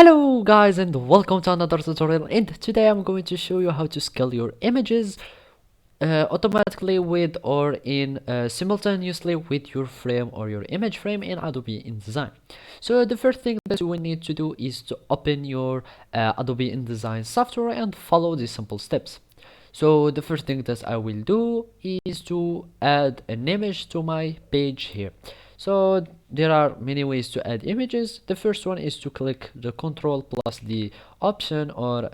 Hello guys and welcome to another tutorial, and today I'm going to show you how to scale your images automatically with or in simultaneously with your frame or your image frame in Adobe InDesign. So the first thing that you will need to do is to open your Adobe InDesign software and follow these simple steps. So the first thing that I will do is to add an image to my page here. So there are many ways to add images. The first one is to click the Control plus the option or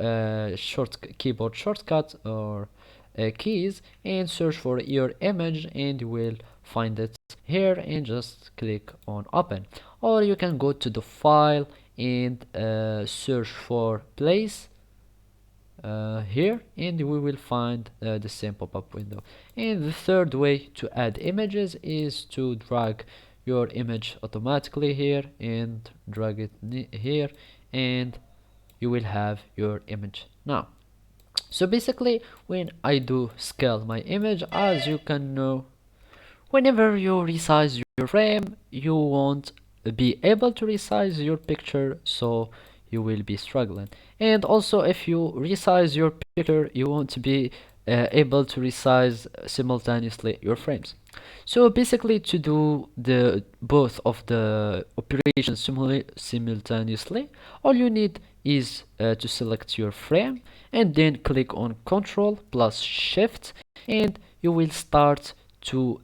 keyboard shortcut or keys and search for your image, and you will find it here and just click on open. Or you can go to the file and search for place here, and we will find the same pop-up window. And the third way to add images is to drag your image automatically here and drag it here, and you will have your image now. So basically, when I do scale my image, as you can know, whenever you resize your frame, you won't be able to resize your picture, so you will be struggling. And also, if you resize your picture, you won't be able to resize simultaneously your frames. So basically, to do the both of the operations simultaneously, all you need is to select your frame and then click on Ctrl plus Shift, and you will start to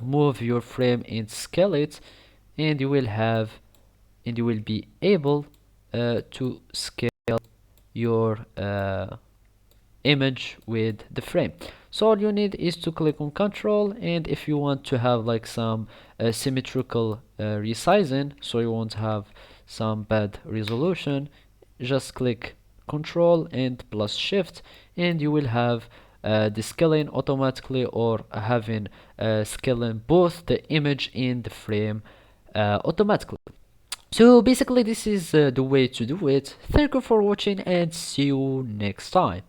move your frame and scale it, and you will be able to scale your image with the frame. So all you need is to click on Control, and if you want to have like some symmetrical resizing, so you won't have some bad resolution, just click Control and plus Shift, and you will have the scaling automatically, or having scaling both the image and the frame automatically. So basically, this is the way to do it. Thank you for watching and see you next time.